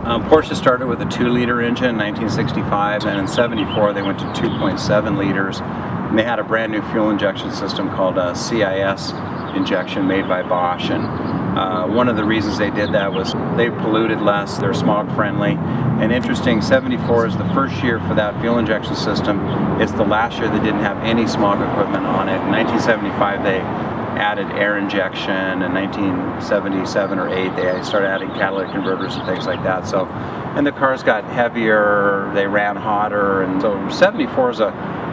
Porsche started with a 2-liter engine in 1965, and in 74 they went to 2.7 liters. And they had a brand new fuel injection system called a CIS injection made by Bosch. And one of the reasons they did that was they polluted less, they're smog friendly. And interesting, 74 is the first year for that fuel injection system. It's the last year they didn't have any smog equipment on it. In 1975 they added air injection. In 1977 or 8 they started adding catalytic converters and things like that. So, and the cars got heavier, they ran hotter, and so 74 is a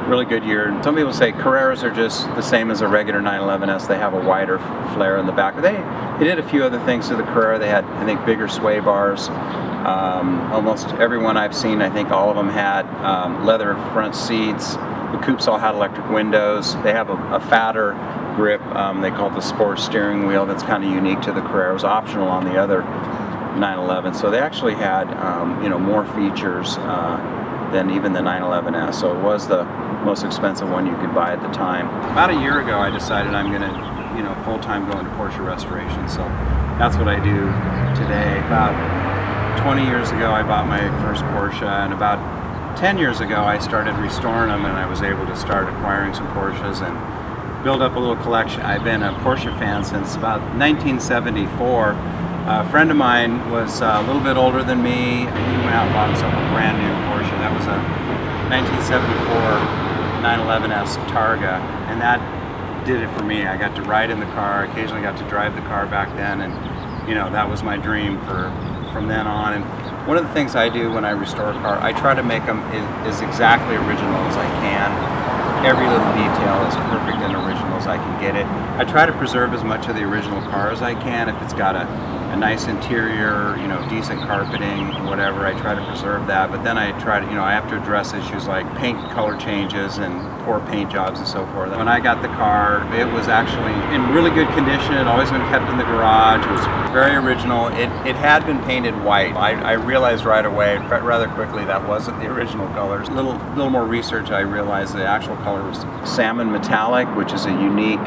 really good year. And some people say Carreras are just the same as a regular 911S. They have a wider flare in the back. They did a few other things to the Carrera. They had, I think, bigger sway bars. Almost everyone I've seen, I think all of them had leather front seats. The coupes all had electric windows. They have a fatter grip. They call it the sport steering wheel. That's kind of unique to the Carrera. It was optional on the other 911. So they actually had more features than even the 911S. So it was the most expensive one you could buy at the time. About a year ago I decided I'm going to full-time go into Porsche restoration. So that's what I do today. About 20 years ago I bought my first Porsche, and about 10 years ago I started restoring them, and I was able to start acquiring some Porsches and build up a little collection. I've been a Porsche fan since about 1974. A friend of mine was a little bit older than me. He went out and bought himself a brand new Porsche. That was a 1974 911S Targa, and that did it for me. I got to ride in the car, occasionally got to drive the car back then, and that was my dream from then on. And one of the things I do when I restore a car, I try to make them as exactly original as I can. Every little detail as perfect and original as I can get it. I try to preserve as much of the original car as I can. If it's got a nice interior, decent carpeting, whatever, I try to preserve that. But then I try to, I have to address issues like paint color changes and poor paint jobs and so forth. When I got the car, it was actually in really good condition. It had always been kept in the garage. It was very original. It had been painted white. I realized right away, rather quickly, that wasn't the original colors. A little more research, I realized the actual color was salmon metallic, which is a unique,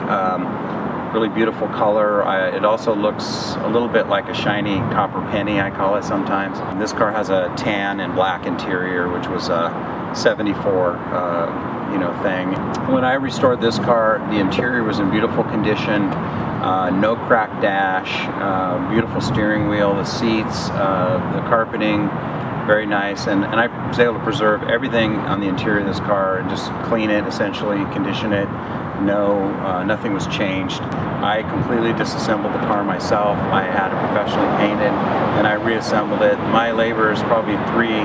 really beautiful color. It also looks a little bit like a shiny copper penny, I call it sometimes. This car has a tan and black interior, which was a 74 thing. When I restored this car, the interior was in beautiful condition. No cracked dash, beautiful steering wheel, the seats, the carpeting, very nice, and I was able to preserve everything on the interior of this car and just clean it, essentially condition it. Nothing was changed. I completely disassembled the car myself. I had it professionally painted, and I reassembled it. My labor is probably 3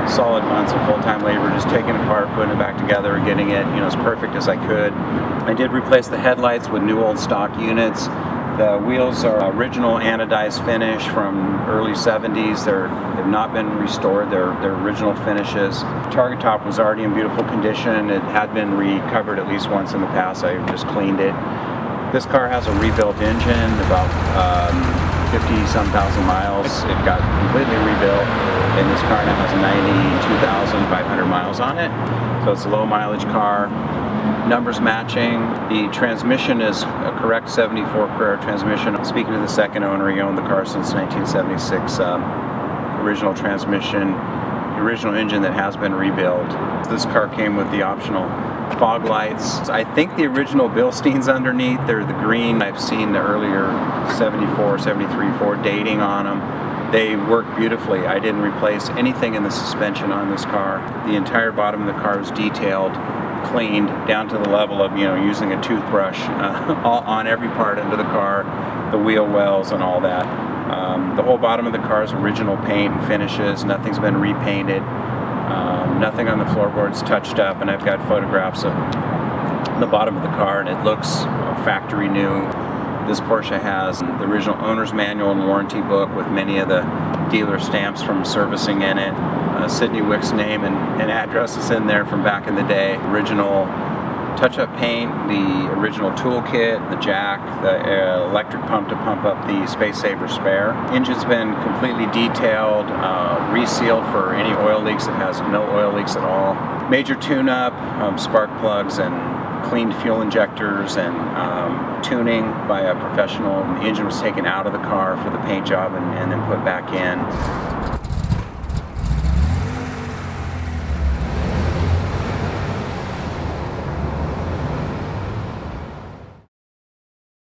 solid months of full-time labor, just taking it apart, putting it back together, and getting it as perfect as I could. I did replace the headlights with new old stock units. The wheels are original anodized finish from early 70s. They've not been restored. They're original finishes. Target top was already in beautiful condition. It had been recovered at least once in the past. I just cleaned it. This car has a rebuilt engine, about 50-some thousand miles. It got completely rebuilt, and this car now has 92,500 miles on it. So it's a low mileage car. Numbers matching. The transmission is a correct 74 Carrera transmission. Speaking to the second owner, he owned the car since 1976. Original transmission, the original engine that has been rebuilt. This car came with the optional fog lights. I think the original Bilstein's underneath. They're the green. I've seen the earlier 74, 73 Ford dating on them. They work beautifully. I didn't replace anything in the suspension on this car. The entire bottom of the car is detailed, cleaned down to the level of using a toothbrush on every part under the car, the wheel wells and all that. The whole bottom of the car is original paint and finishes. Nothing's been repainted. Nothing on the floorboards touched up, and I've got photographs of the bottom of the car, and it looks factory new. This Porsche has the original owner's manual and warranty book with many of the dealer stamps from servicing in it. Sidney Wick's name and address is in there from back in the day. Original touch-up paint, the original toolkit, the jack, the electric pump to pump up the Space Saver spare. Engine's been completely detailed, resealed for any oil leaks. It has no oil leaks at all. Major tune-up, spark plugs and cleaned fuel injectors and tuning by a professional. The engine was taken out of the car for the paint job and then put back in.